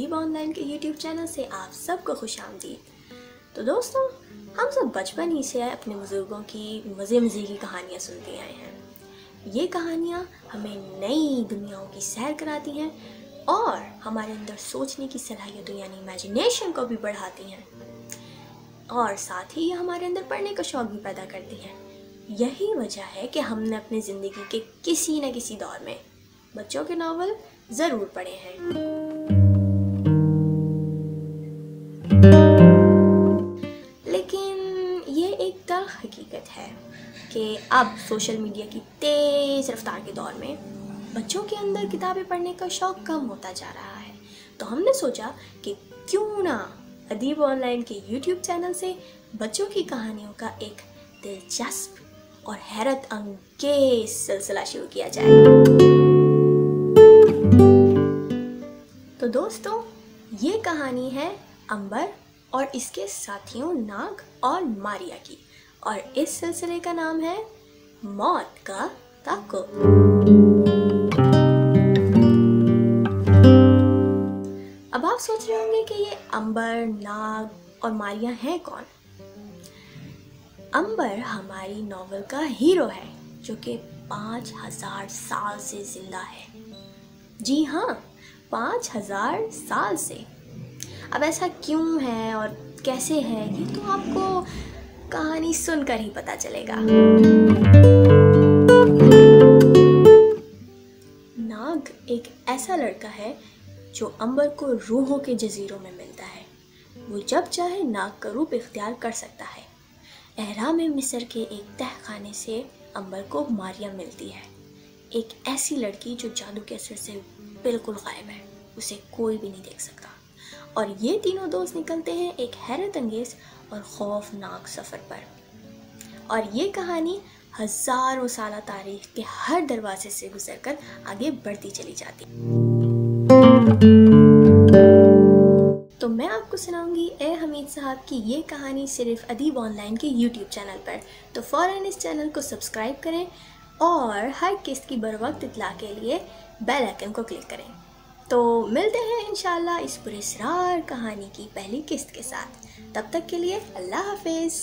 अदीब online के YouTube channel से आप सबको खुशामदीद। तो दोस्तों, हम सब बचपन ही से अपने बुज़ुर्गों की मज़े की कहानियाँ सुनते आए हैं। ये कहानियाँ हमें नई दुनियाओं की सैर कराती हैं और हमारे अंदर सोचने की सलाहियतों यानी इमेजिनेशन को भी बढ़ाती हैं और साथ ही ये हमारे अंदर पढ़ने का शौक़ भी पैदा करती हैं। यही वजह है कि हमने अपनी ज़िंदगी के किसी न किसी दौर में बच्चों के नावल ज़रूर पढ़े हैं। लेकिन ये एक दर हकीकत है कि अब सोशल मीडिया की तेज़ रफ्तार के दौर में बच्चों के अंदर किताबें पढ़ने का शौक़ कम होता जा रहा है। तो हमने सोचा कि क्यों ना अदीब ऑनलाइन के यूट्यूब चैनल से बच्चों की कहानियों का एक दिलचस्प और हैरत अंगेज सिलसिला शुरू किया जाए। तो दोस्तों, ये कहानी है अंबर और इसके साथियों नाग और मारिया की, और इस सिलसिले का नाम है मौत का ताक़ुब। अब आप सोच रहे होंगे कि ये अंबर, नाग और मारिया हैं कौन? अंबर हमारी नॉवल का हीरो है जो कि 5000 साल से जिंदा है। जी हाँ, 5000 साल से। अब ऐसा क्यों है और कैसे है, ये तो आपको कहानी सुनकर ही पता चलेगा। नाग एक ऐसा लड़का है जो अंबर को रूहों के जजीरों में मिलता है। वो जब चाहे नाग का रूप इख्तियार कर सकता है। एहराम मिस्र के एक तहखाने से अंबर को मारिया मिलती है, एक ऐसी लड़की जो जादू के असर से बिल्कुल गायब है, उसे कोई भी नहीं देख सकता। और ये तीनों दोस्त निकलते हैं एक हैरत अंगेज और खौफनाक सफ़र पर। और ये कहानी हज़ारों साल तारीख के हर दरवाजे से गुजरकर आगे बढ़ती चली जाती। तो मैं आपको सुनाऊंगी ए हमीद साहब की ये कहानी सिर्फ अदीब ऑनलाइन के यूट्यूब चैनल पर। तो फ़ौरन इस चैनल को सब्सक्राइब करें और हर किस्त की बर वक्त इत्तला के लिए बेल आइकन को क्लिक करें। तो मिलते हैं इंशाल्लाह इस पुरस्कार कहानी की पहली किस्त के साथ। तब तक के लिए अल्लाह हाफिज़।